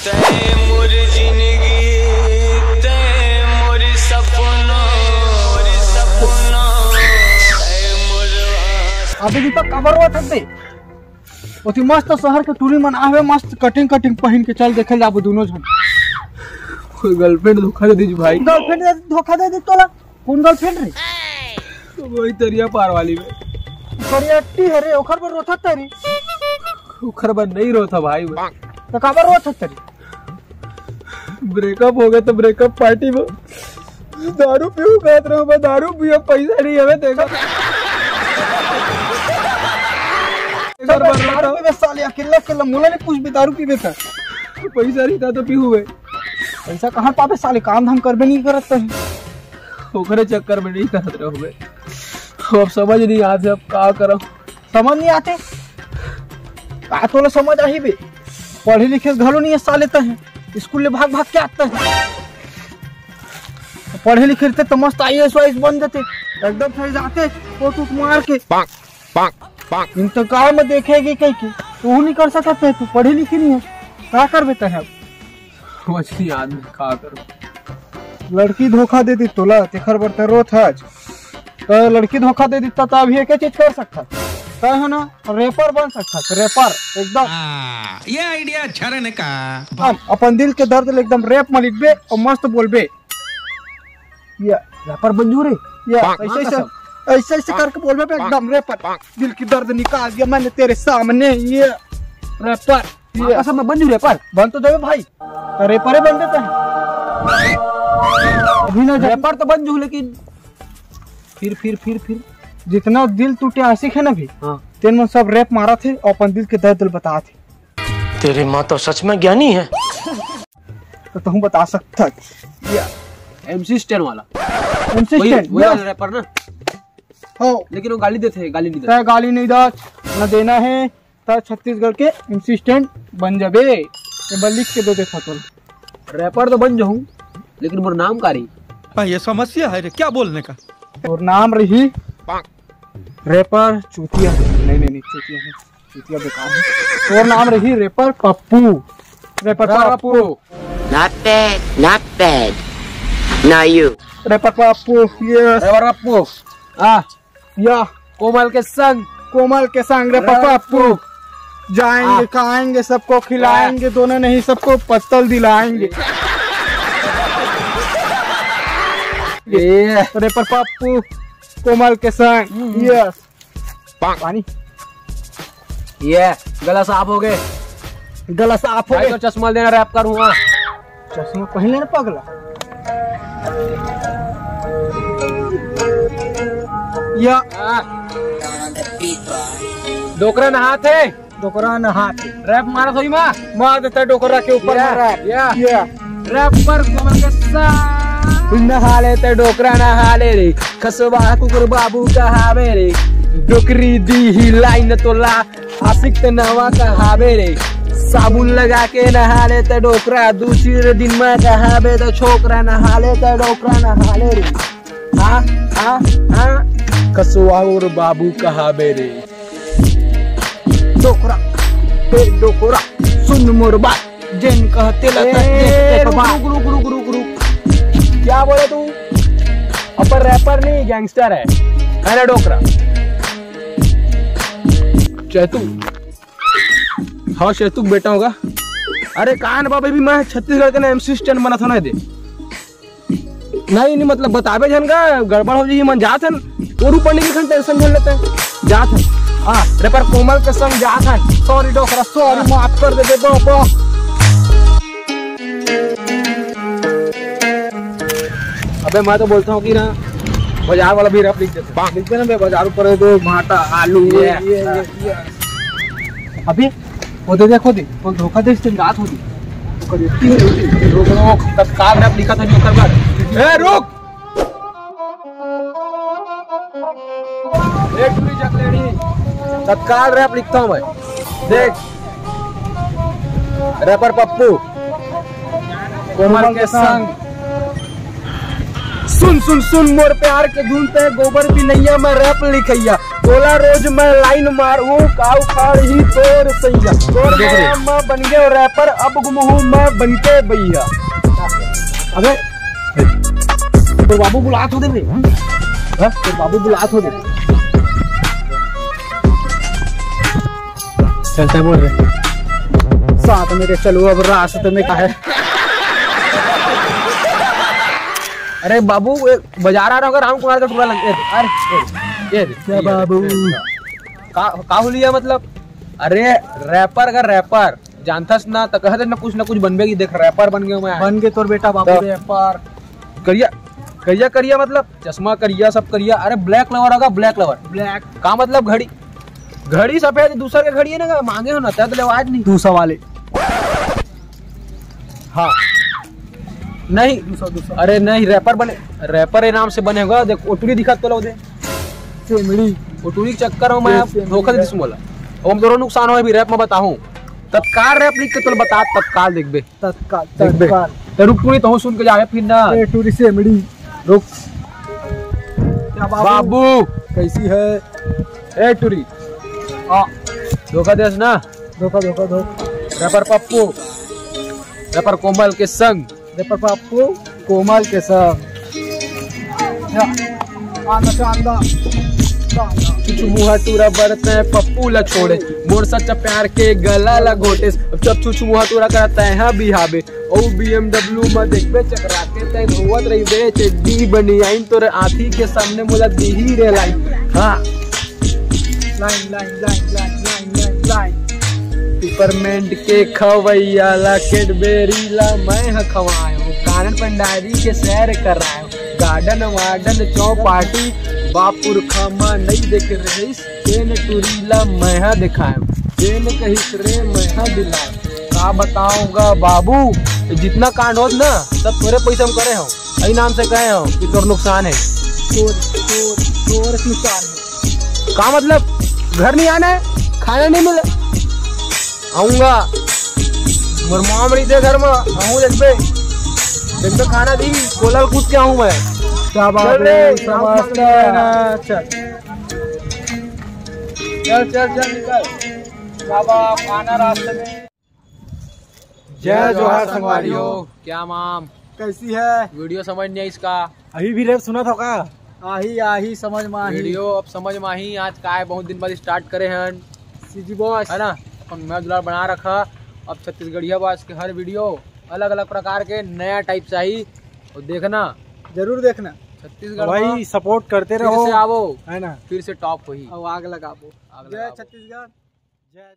अभी दीपक कबर हुआ थे ओती मस्त शहर के टूरी मन आवे मस्त कटिंग पहन के चल देखे जाबो दोनों जन। कोई गर्लफ्रेंड धोखा दे दी भाई। गर्लफ्रेंड धोखा दे दी तोला? कौन गर्लफ्रेंड रे? वही तरिया पार वाली में करियट्टी है रे। ओखर पर रोथा तरी? ओखर पर नहीं रोथा भाई। तो कबर रोथा तरी? ब्रेकअप हो गया तो ब्रेकअप पार्टी में दारू पीऊ कहत रहो। मैं दारू पियो पैसा नहीं हमें देगा। दारू पीवे साले अकेला मुला ने कुछ भी दारू पीवे था। पैसा नहीं था तो पीहू गए। पैसा कहाँ पावे साले? काम धाम करबे नहीं करत है। ओखरे चक्कर में नहीं करत रहो। अब समझ नहीं आते अब का करो। समझ नहीं आते का तोला समझ आही बे। पढ़े लिखे घलो नहीं साले तह स्कूल ले भाग के आता है। पढ़े लिखे रहते तो मस्त IAS वाइस बन जाते एकदम सही जाते फोटो मार के इंतकाल में देखेगी कहीं की तू नहीं कर सकता। तू पढ़े लिखे नहीं है क्या कर बेटा है? समझ नहीं आदमी का करो। लड़की धोखा दे दी तोला तेखर बर्तन रोत है। तो लड़की धोखा दे दी तो अभी एक चीज कर सकता है ना? रेपर बन सकता है। रेपर एकदम ये आइडिया अच्छा रहने का। हम अपन दिल के दर्द एकदम रेप में लिखबे और मस्त बोलबे ये रेपर बन रे। ये ऐसे करके बोलबे पे एकदम रेपर। दिल की दर्द निकाल दिया मैंने तेरे सामने। ये रेपर ये सब में बन रेपर बन तो देवे भाई। तो रेपर बन देता है अभी ना। रेपर तो बन जू लेकिन फिर जितना दिल टूटे आशिक है ना भी तेन में सब रेप मारा थे और अपन दिल के दर्द बता थे। तेरी माँ तो सच में ज्ञानी है। तो तुम बता सकता MC स्टैन वाला रैपर ना हो। लेकिन वो गाली देते गाली नहीं देते। गाली नहीं दा न देना है तो छत्तीसगढ़ के MC स्टैन बन जाबे। लिख के दो देखा तो रैपर तो बन जाऊं लेकिन मोर नाम का रही। ये समस्या है रे क्या बोलने का। और नाम रही रैपर चूतिया। नहीं चूतिया नहीं, चूतिया बेकार है। और नाम रही rapper Pappu. Rapper Pappu not bad now you rapper Pappu. Yes rapper Pappu या कोमल के संग रैपर पप्पू। जाएंगे खाएंगे सबको खिलाएंगे दोनों नहीं सबको पत्तल दिलाएंगे। रैपर पप्पू कोमल के संग। यस पानी। ये गला साफ हो गए। गला साफ हो गए तो चश्मा देना रैप करूँगा। चश्मा पहन लेना पगला। या डोकरा नहाते रैप मारा थोड़ी मार देता डोकरा के ऊपर रैप पर कोमल के संग नहा लेते डोकरा नहा ले रे। खसवा कुकुर बाबू कहावे रे। डोकरी दी ही लाइन तोला आशिक ते नवा कहावे रे। साबुन लगा के नहा लेते डोकरा दूसरे दिन में कहावे तो छोकरा नहा लेते डोकरा नहा ले रे। खसवा और बाबू कहावे रे। डोकरा सुन मोर बात जिन कहते गुरु क्या बोले तू? अपन रैपर नहीं गैंगस्टर है। मैंने डोकरा शैतुक बेटा होगा। अरे कान बाबा भी मैं छत्तीसगढ़ के MC स्टैन बना था ना दे। नहीं मतलब बतावे जन का गड़बड़ हो जी मन जात हन और ऊपर नहीं टेंशन झेल लेते हैं जात हन। रैपर कोमल के संग जात हन। सॉरी डोकरा सॉरी माफ कर दे बाबा। अबे मैं तो बोलता हूँ कि ना बाजार वाला भी रैप लिख देते ना। बाजार पर दो भाटा आलू अभी वो दे देखो दे वो धोखा दे रात होती तत्काल रैप लिखा था रुक तत्काल रैप लिखता हूँ मैं। देख रैपर पप्पू कोमल के संग। सुन मोर प्यार के धुन पे गोबर भी नैया में रैप लिखैया। बोला रोज मैं लाइन मारू काऊ खाड़ ही तोर सैया तोर मैं बन गया रैपर अब गुम हूँ मैं बन के भैया। अबे तो बाबू बुला तो दे बे, तो बाबू बुला तो दे। चलते बोल रहे साथ मेरे चलो अब रास्ते में का है। अरे बाबू बाजार आ रहा होगा राम कुमार का टुकड़ा लग अरे ये बाबू का हुलिया मतलब। अरे रैपर का रैपर जानथस ना तो कहते ना कुछ बनबे की देख रैपर बन गए मैं बन गए तोर बेटा बाबू रैपर। करिया करिया करिया मतलब चश्मा करिया सब करिया। अरे ब्लैक लवर होगा ब्लैक लवर ब्लैक का मतलब घड़ी घड़ी सफेद दूसरा के घड़ी है ना मांगे हो ना तब ले आज नहीं दूसरा वाले हाँ नहीं दूसरा अरे नहीं रैपर बने रैपर नाम से बने होगा देख ओटुरी दिखा तो लो दे सेमड़ी ओटुरी के चक्कर में मैं धोखा दे दिस बोला हम दोनों नुकसान हो अभी रैप में बताऊं तत्काल रैप लिख के तो बता तत्काल देख बे तत्काल देख बे तो रुक पूरी तो सुन के जावे फिर ना टूरी सेमड़ी रुक क्या बाबू कैसी है ए टूरी धोखा देस ना धोखा धोखा धो रैपर पप्पू रैपर कोमल के संग रैपर पप्पू कोमल के संग आना चांदा चुचु मुहा टूरा बरते हैं पप्पू ला छोड़े मोर सच्चा प्यार के गला ला घोटे जब चुचु मुहा टूरा करता है हाँ बिहाबे ओ BMW में देखबे चकरा के तय धोवत रही बे चड्डी बनी आइन तोरे आंखी के सामने मोला दीही रे लाइन हाँ line line line line line line line peppermint के खवैया ला कैडबेरी ला मैं खवायो कानन पंडारी के सैर करायो गार्डन वार्डन चौपाटी बापुर खामा नहीं देख रहीस तेन टूरीला मैं दिखायो तेन कहिस रे मैं दिलायो का बताऊंगा बाबू जितना कांड हो ना सब थोड़े पैसे हम करे हो यही नाम से कहे हो कि तोर नुकसान है तोर नुकसान है का मतलब घर नहीं आना है खाना नहीं मिले आऊंगा मोर माँ मरी थे घर में आऊँ देखबे खाना दी कोलल कूद के आऊँ मैं क्या बात है समझता है ना चल चल चल चल निकल बाबा खाना रास्ते में। जय जोहार संगवारियों। क्या माम कैसी है वीडियो समझ नहीं आई इसका अभी भी रेप सुना था का आही आही समझ में आही वीडियो अब समझ में आई आज का है बहुत दिन बाद स्टार्ट करे हैं सीजी बॉस है ना अपन मैं दुलार बना रखा अब छत्तीसगढ़िया बॉस के हर वीडियो अलग अलग प्रकार के नया टाइप चाहिए और देखना जरूर देखना छत्तीसगढ़ भाई सपोर्ट करते फिर रहो से आवो है ना फिर से टॉप हुई अब आग लगाबो जय छत्तीसगढ़ जय